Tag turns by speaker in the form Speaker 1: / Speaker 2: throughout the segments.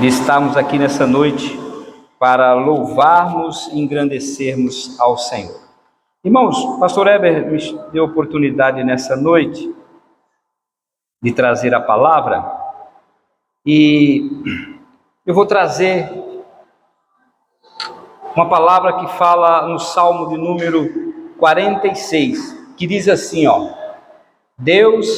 Speaker 1: de estarmos aqui nessa noite para louvarmos e engrandecermos ao Senhor. Irmãos, o pastor Heber me deu a oportunidade nessa noite de trazer a palavra e eu vou trazer uma palavra que fala no Salmo de número 46, que diz assim, Deus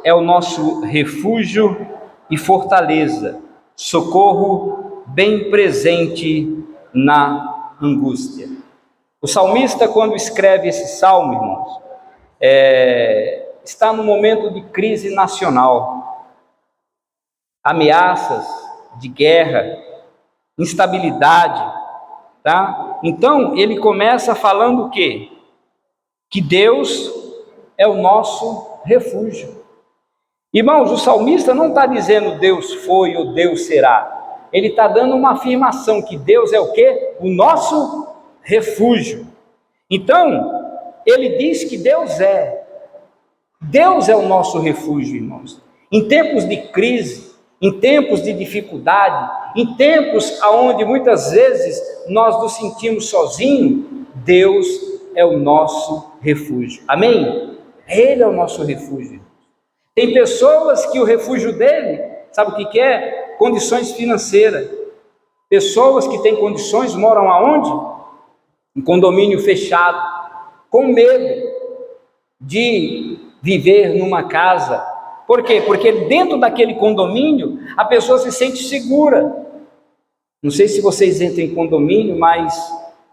Speaker 1: é o nosso refúgio e fortaleza, socorro bem presente na angústia. O salmista, quando escreve esse salmo, irmãos, está num momento de crise nacional, ameaças de guerra, instabilidade, tá? Então, ele começa falando o quê? Que Deus é o nosso refúgio. Irmãos, o salmista não está dizendo Deus foi ou Deus será. Ele está dando uma afirmação que Deus é o quê? O nosso refúgio. Então, ele diz que Deus é o nosso refúgio, irmãos. Em tempos de crise, em tempos de dificuldade, em tempos onde muitas vezes nós nos sentimos sozinhos, Deus é o nosso refúgio. Amém? Ele é o nosso refúgio. Tem pessoas que o refúgio dele, sabe o que é? Condições financeiras. Pessoas que têm condições moram aonde? Em condomínio fechado, com medo de viver numa casa. Por quê? Porque dentro daquele condomínio a pessoa se sente segura. Não sei se vocês entram em condomínio, mas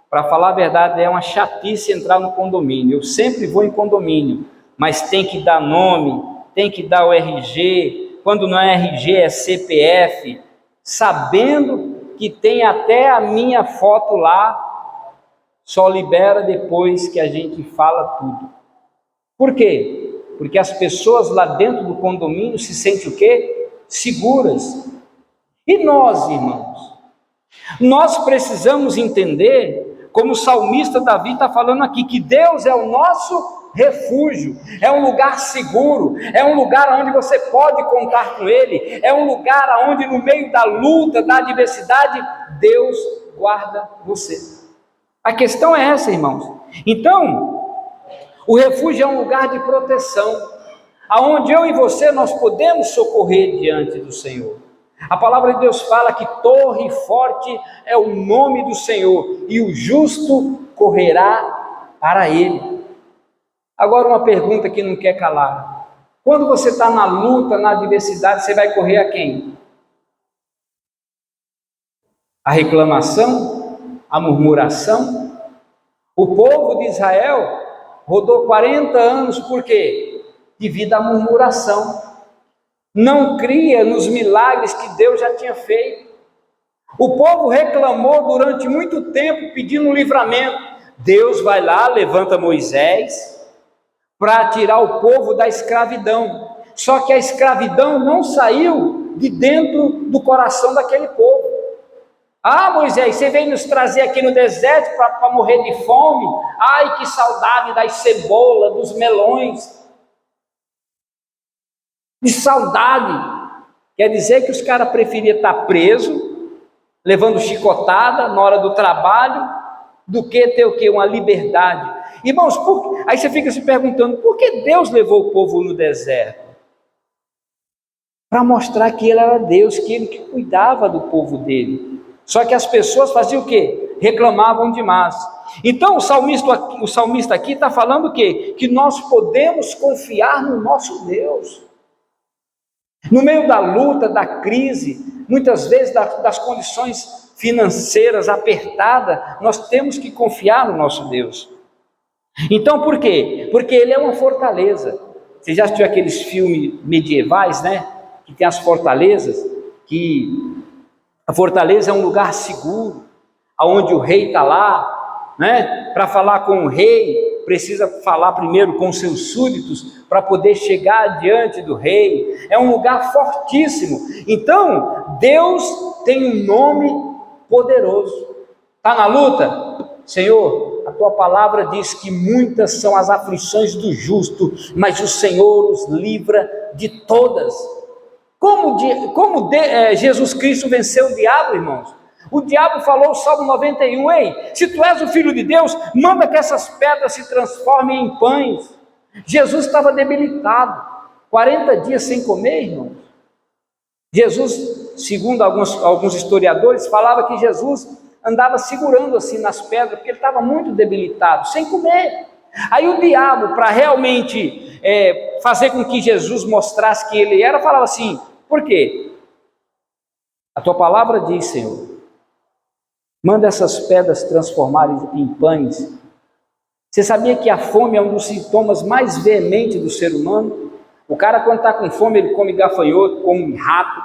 Speaker 1: para falar a verdade é uma chatice entrar no condomínio. Eu sempre vou em condomínio, mas tem que dar nome, tem que dar o RG, quando não é RG é CPF, sabendo que tem até a minha foto lá, só libera depois que a gente fala tudo. Por quê? Porque as pessoas lá dentro do condomínio se sentem o quê? Seguras. E nós, irmãos? Nós precisamos entender, como o salmista Davi está falando aqui, que Deus é o nosso refúgio, é um lugar seguro, é um lugar onde você pode contar com Ele, é um lugar onde no meio da luta, da adversidade, Deus guarda você. A questão é essa, irmãos. Então, o refúgio é um lugar de proteção, aonde eu e você nós podemos socorrer diante do Senhor. A palavra de Deus fala que torre forte é o nome do Senhor, e o justo correrá para Ele. Agora uma pergunta que não quer calar. Quando você está na luta, na adversidade, você vai correr a quem? A reclamação? A murmuração? O povo de Israel rodou 40 anos, por quê? Devido à murmuração. Não cria nos milagres que Deus já tinha feito. O povo reclamou durante muito tempo pedindo um livramento. Deus vai lá, levanta Moisés para tirar o povo da escravidão. Só que a escravidão não saiu de dentro do coração daquele povo. Moisés, você veio nos trazer aqui no deserto para morrer de fome? Ai, que saudade das cebolas, dos melões. De saudade. Quer dizer que os caras preferiam estar presos, levando chicotada na hora do trabalho, do que ter o quê? Uma liberdade. Irmãos, aí você fica se perguntando, por que Deus levou o povo no deserto? Para mostrar que Ele era Deus, que Ele que cuidava do povo dele. Só que as pessoas faziam o quê? Reclamavam demais. Então o salmista aqui está falando o quê? Que nós podemos confiar no nosso Deus. No meio da luta, da crise, muitas vezes das condições financeiras apertadas, nós temos que confiar no nosso Deus. Então por quê? Porque Ele é uma fortaleza. Você já assistiu aqueles filmes medievais, né? Que tem as fortalezas, que a fortaleza é um lugar seguro, onde o rei está lá, né? Para falar com o rei, precisa falar primeiro com seus súditos, para poder chegar diante do rei. É um lugar fortíssimo. Então, Deus tem um nome poderoso. Está na luta? Senhor, a tua palavra diz que muitas são as aflições do justo, mas o Senhor os livra de todas. Jesus Cristo venceu o diabo, irmãos? O diabo falou, Salmo 91, ei, se tu és o Filho de Deus, manda que essas pedras se transformem em pães. Jesus estava debilitado, 40 dias sem comer, irmãos. Jesus, segundo alguns historiadores, falava que Jesus andava segurando assim nas pedras, porque ele estava muito debilitado, sem comer. Aí o diabo, para realmente fazer com que Jesus mostrasse que ele era, falava assim, por quê? A tua palavra diz, Senhor, manda essas pedras transformarem em pães. Você sabia que a fome é um dos sintomas mais veementes do ser humano? O cara, quando está com fome, ele come gafanhoto, come rato,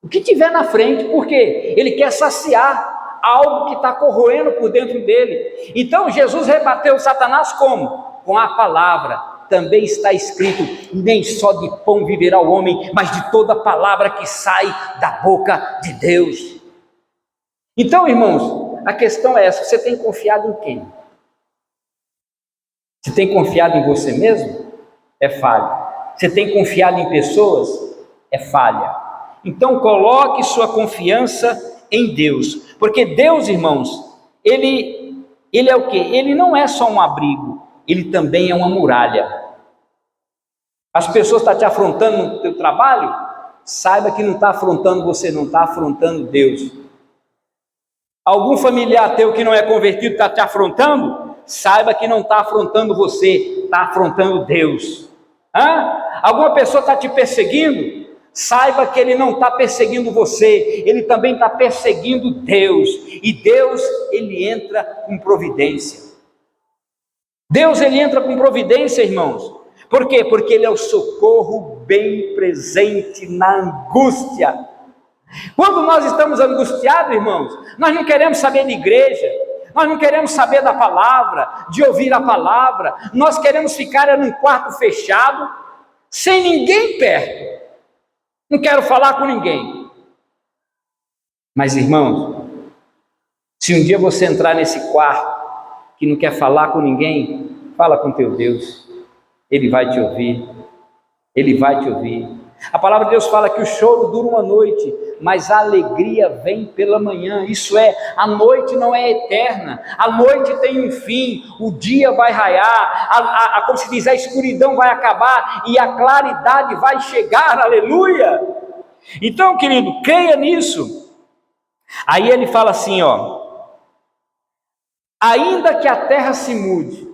Speaker 1: o que tiver na frente, porque ele quer saciar algo que está corroendo por dentro dele. Então Jesus rebateu Satanás como? Com a palavra. Também está escrito, nem só de pão viverá o homem, mas de toda palavra que sai da boca de Deus. Então, irmãos, a questão é essa, você tem confiado em quem? Você tem confiado em você mesmo? É falha. Você tem confiado em pessoas? É falha. Então coloque sua confiança em Deus, porque Deus, irmãos, Ele é o quê? Ele não é só um abrigo, Ele também é uma muralha. As pessoas estão te afrontando no teu trabalho, saiba que não está afrontando você, não está afrontando Deus. Algum familiar teu que não é convertido está te afrontando, saiba que não está afrontando você, está afrontando Deus. Alguma pessoa está te perseguindo, saiba que ele não está perseguindo você, ele também está perseguindo Deus, e Deus, ele entra com providência. Deus, ele entra com providência, irmãos. Por quê? Porque ele é o socorro bem presente na angústia. Quando nós estamos angustiados, irmãos, nós não queremos saber de igreja, nós não queremos saber da palavra, de ouvir a palavra, nós queremos ficar num quarto fechado, sem ninguém perto. Não quero falar com ninguém. Mas, irmãos, se um dia você entrar nesse quarto, que não quer falar com ninguém, fala com teu Deus. Ele vai te ouvir. Ele vai te ouvir. A palavra de Deus fala que o choro dura uma noite, mas a alegria vem pela manhã. Isso é, a noite não é eterna, a noite tem um fim, o dia vai raiar, como se diz, a escuridão vai acabar e a claridade vai chegar, aleluia. Então, querido, creia nisso. Aí ele fala assim, ainda que a terra se mude.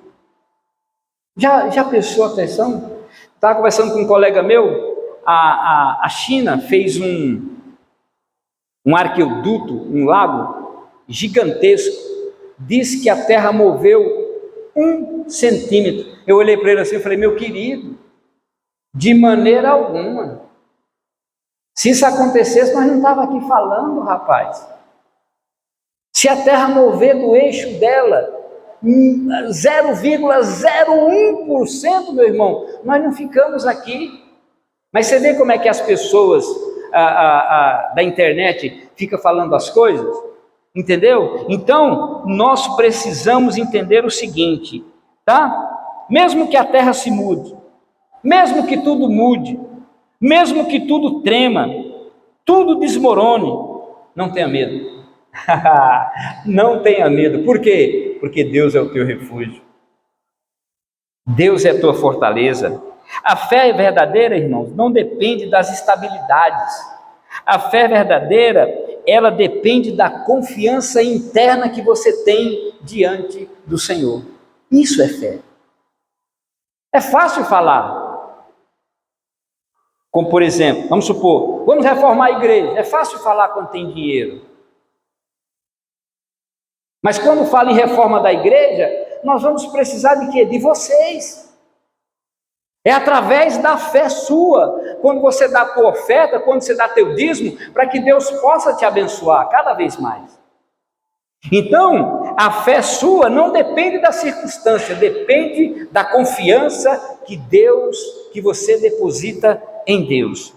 Speaker 1: Já prestou atenção? Estava conversando com um colega meu, a China fez um arqueoduto, um lago gigantesco, diz que a terra moveu 1 centímetro. Eu olhei para ele assim e falei, meu querido, de maneira alguma. Se isso acontecesse, nós não estávamos aqui falando, rapaz. Se a terra mover do eixo dela 0,01%, meu irmão, nós não ficamos aqui. Mas você vê como é que as pessoas da internet ficam falando as coisas? Entendeu? Então, nós precisamos entender o seguinte, tá? Mesmo que a terra se mude, mesmo que tudo mude, mesmo que tudo trema, tudo desmorone, não tenha medo. Não tenha medo. Por quê? Porque Deus é o teu refúgio. Deus é a tua fortaleza. A fé verdadeira, irmãos, não depende das estabilidades. A fé verdadeira, ela depende da confiança interna que você tem diante do Senhor. Isso é fé. É fácil falar. Como, por exemplo, vamos supor, vamos reformar a igreja. É fácil falar quando tem dinheiro. Mas quando fala em reforma da igreja, nós vamos precisar de quê? De vocês. É através da fé sua, quando você dá a tua oferta, quando você dá teu dízimo, para que Deus possa te abençoar cada vez mais. Então, a fé sua não depende da circunstância, depende da confiança que você deposita em Deus.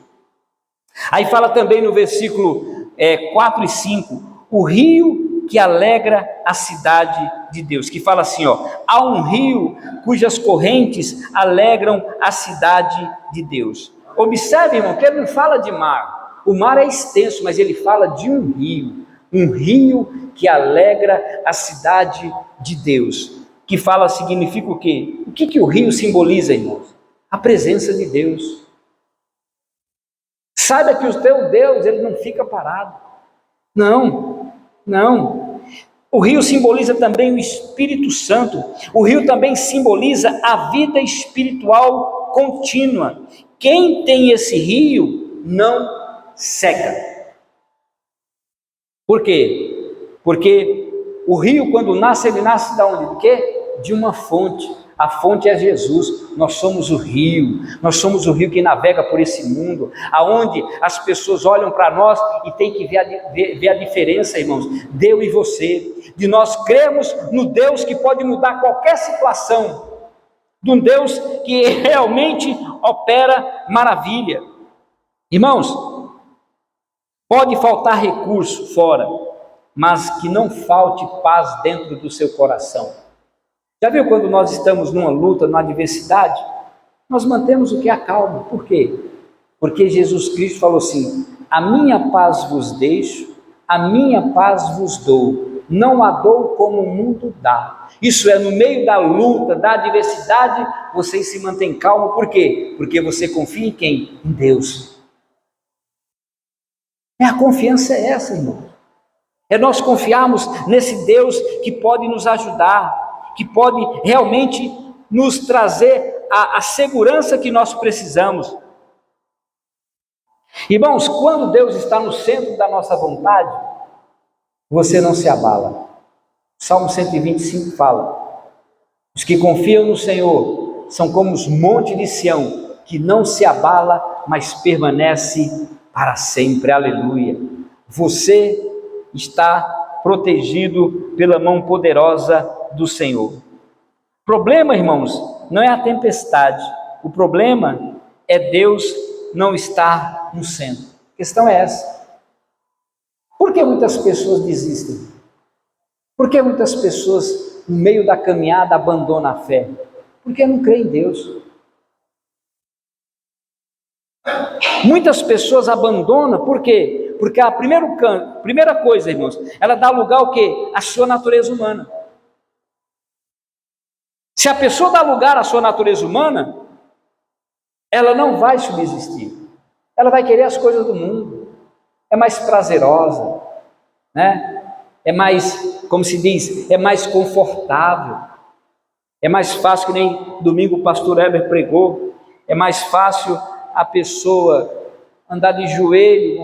Speaker 1: Aí fala também no versículo 4 e 5, o rio que alegra a cidade de Deus, que fala assim, há um rio cujas correntes alegram a cidade de Deus. Observe, irmão, que ele não fala de mar. O mar é extenso, mas ele fala de um rio que alegra a cidade de Deus. Que fala, significa o quê? O que o rio simboliza, irmãos? A presença de Deus. Saiba que o teu Deus, ele não fica parado. Não. O rio simboliza também o Espírito Santo. O rio também simboliza a vida espiritual contínua. Quem tem esse rio não seca. Por quê? Porque o rio, quando nasce, ele nasce de onde? De quê? De uma fonte. A fonte é Jesus. Nós somos o rio que navega por esse mundo, aonde as pessoas olham para nós e tem que ver a diferença, irmãos, de eu e você, de nós cremos no Deus que pode mudar qualquer situação, de um Deus que realmente opera maravilha. Irmãos, pode faltar recurso fora, mas que não falte paz dentro do seu coração. Já viu quando nós estamos numa luta, numa adversidade? Nós mantemos o que? A calma. Por quê? Porque Jesus Cristo falou assim: a minha paz vos deixo, a minha paz vos dou, não a dou como o mundo dá. Isso é, no meio da luta, da adversidade, vocês se mantêm calmos. Por quê? Porque você confia em quem? Em Deus. A confiança é essa, irmão. É nós confiarmos nesse Deus que pode nos ajudar, que pode realmente nos trazer a segurança que nós precisamos. Irmãos, quando Deus está no centro da nossa vontade, você não se abala. Salmo 125 fala: os que confiam no Senhor são como os montes de Sião, que não se abala, mas permanece para sempre. Aleluia. Você está protegido pela mão poderosa do Senhor. O problema, irmãos, não é a tempestade. O problema é Deus não estar no centro. A questão é essa. Por que muitas pessoas desistem? Por que muitas pessoas, no meio da caminhada, abandonam a fé? Porque não creem em Deus. Muitas pessoas abandonam, por quê? Porque a primeira coisa, irmãos, ela dá lugar ao quê? À sua natureza humana. Se a pessoa dá lugar à sua natureza humana, ela não vai subsistir. Ela vai querer as coisas do mundo. É mais prazerosa, né? É mais, como se diz, é mais confortável. É mais fácil, que nem domingo o pastor Heber pregou, é mais fácil a pessoa andar de joelho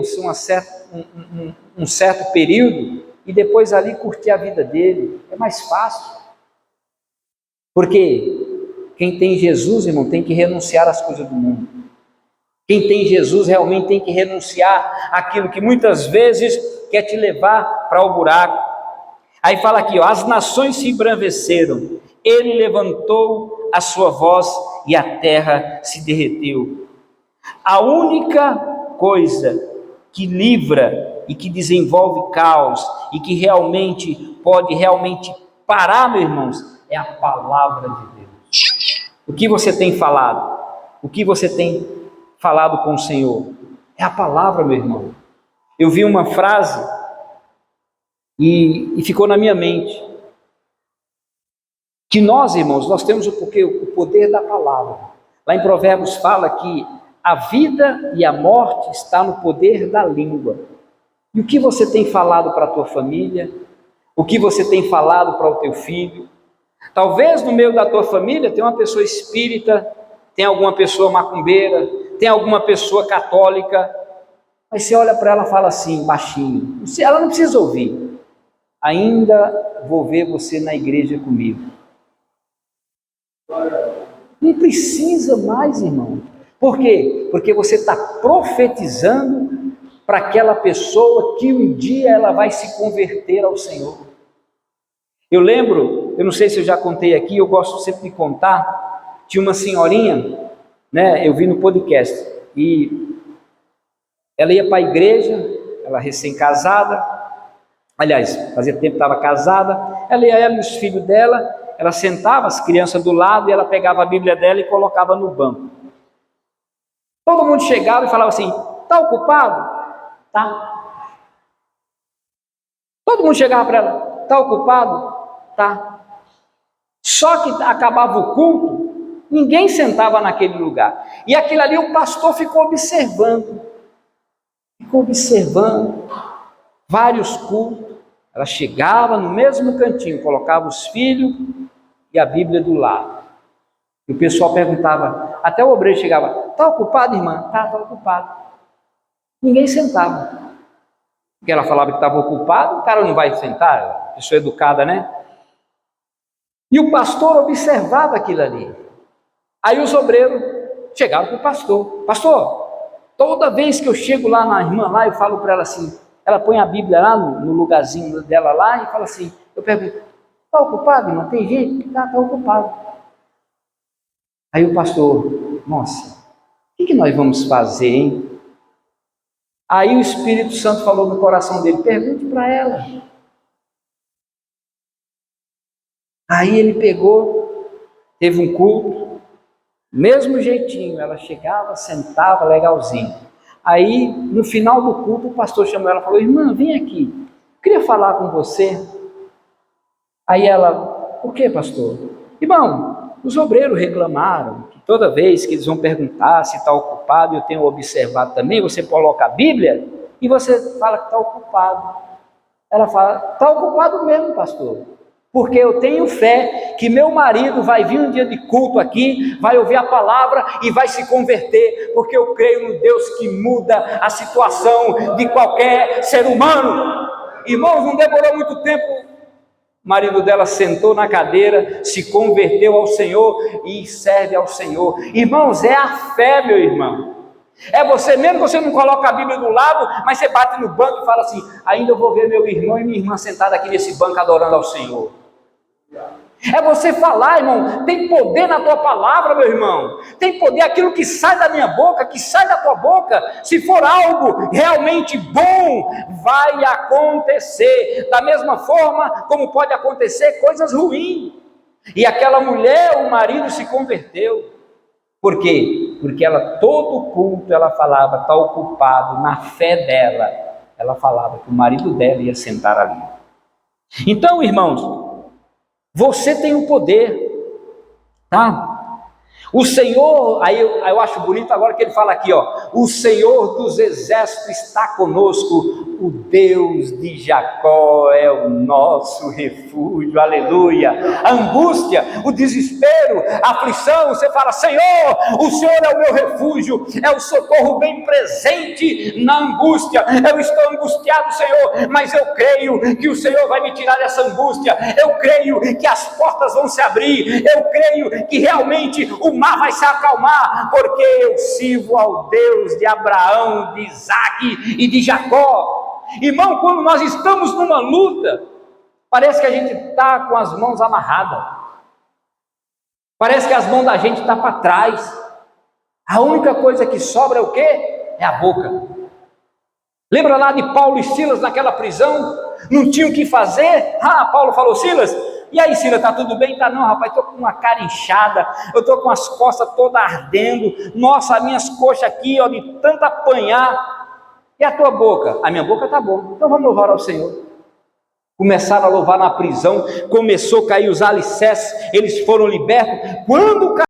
Speaker 1: um certo período e depois ali curtir a vida dele. É mais fácil. Porque quem tem Jesus, irmão, tem que renunciar às coisas do mundo. Quem tem Jesus realmente tem que renunciar àquilo que muitas vezes quer te levar para o buraco. Aí fala aqui, ó, as nações se embraveceram, ele levantou a sua voz e a terra se derreteu. A única coisa que livra e que desenvolve caos e que realmente pode parar, meus irmãos, é a palavra de Deus. O que você tem falado? O que você tem falado com o Senhor? É a palavra, meu irmão. Eu vi uma frase e ficou na minha mente, que nós, irmãos, nós temos o poder da palavra. Lá em Provérbios fala que a vida e a morte está no poder da língua. E o que você tem falado para a tua família? O que você tem falado para o teu filho? Talvez no meio da tua família tem uma pessoa espírita, tem alguma pessoa macumbeira, tem alguma pessoa católica, mas você olha para ela e fala assim, baixinho, ela não precisa ouvir: ainda vou ver você na igreja comigo. Não precisa mais, irmão. Por quê? Porque você está profetizando para aquela pessoa que um dia ela vai se converter ao Senhor. Eu lembro, eu não sei se eu já contei aqui, eu gosto sempre de contar, tinha uma senhorinha, né, eu vi no podcast, e ela ia para a igreja, ela recém-casada, aliás, fazia tempo que estava casada, ela e os filhos dela, ela sentava as crianças do lado e ela pegava a Bíblia dela e colocava no banco. Todo mundo chegava e falava assim: está ocupado? Tá. Todo mundo chegava para ela: está ocupado? Tá. Só que acabava o culto, ninguém sentava naquele lugar. E aquilo ali o pastor ficou observando. Vários cultos. Ela chegava no mesmo cantinho, colocava os filhos e a Bíblia do lado. E o pessoal perguntava, até o obreiro chegava: está ocupado, irmã? Está ocupado. Ninguém sentava. Porque ela falava que estava ocupado, o cara não vai sentar, pessoa educada, né? E o pastor observava aquilo ali. Aí os obreiros chegaram para o pastor: pastor, toda vez que eu chego lá na irmã lá, eu falo para ela assim, ela põe a Bíblia lá no lugarzinho dela lá e fala assim, eu pergunto: está ocupado, irmã? Tem gente que está ocupado. Aí o pastor: nossa, o que nós vamos fazer, hein? Aí o Espírito Santo falou no coração dele: pergunte para ela. Aí ele pegou, teve um culto, mesmo jeitinho, ela chegava, sentava, legalzinho. Aí, no final do culto, o pastor chamou ela e falou: irmã, vem aqui, eu queria falar com você. Aí ela: o que, pastor? Irmão, os obreiros reclamaram que toda vez que eles vão perguntar se está ocupado, eu tenho observado também, você coloca a Bíblia e você fala que está ocupado. Ela fala: está ocupado mesmo, pastor. Porque eu tenho fé que meu marido vai vir um dia de culto aqui, vai ouvir a palavra e vai se converter, porque eu creio no Deus que muda a situação de qualquer ser humano. Irmãos, não demorou muito tempo, o marido dela sentou na cadeira, se converteu ao Senhor e serve ao Senhor. Irmãos, é a fé, meu irmão. É você mesmo, você não coloca a Bíblia do lado, mas você bate no banco e fala assim: ainda eu vou ver meu irmão e minha irmã sentada aqui nesse banco adorando ao Senhor. É você falar, irmão, tem poder na tua palavra, meu irmão, tem poder aquilo que sai da minha boca, que sai da tua boca. Se for algo realmente bom, vai acontecer, da mesma forma como pode acontecer coisas ruins. E aquela mulher, o marido se converteu. Por quê? Porque ela, todo culto, ela falava: está ocupado. Na fé dela, ela falava que o marido dela ia sentar ali. Então, irmãos, você tem o poder, tá? O Senhor, aí eu acho bonito agora que ele fala aqui, ó: o Senhor dos exércitos está conosco, o Deus de Jacó é o nosso refúgio, aleluia. A angústia, o desespero, a aflição, você fala: Senhor, o Senhor é o meu refúgio, é o socorro bem presente na angústia. Eu estou angustiado, Senhor, mas eu creio que o Senhor vai me tirar dessa angústia. Eu creio que as portas vão se abrir, eu creio que realmente o mar vai se acalmar, porque eu sirvo ao Deus de Abraão, de Isaque e de Jacó. Irmão, quando nós estamos numa luta, parece que a gente está com as mãos amarradas, parece que as mãos da gente estão para trás. A única coisa que sobra é o quê? É a boca. Lembra lá de Paulo e Silas naquela prisão? Não tinham o que fazer? Paulo falou: Silas, e aí, Silas, está tudo bem? Tá, não, rapaz, estou com uma cara inchada, eu estou com as costas todas ardendo, nossa, as minhas coxas aqui, ó, de tanto apanhar. E a tua boca? A minha boca está boa, então vamos louvar ao Senhor. Começaram a louvar na prisão, começou a cair os alicerces, eles foram libertos. Quando caiu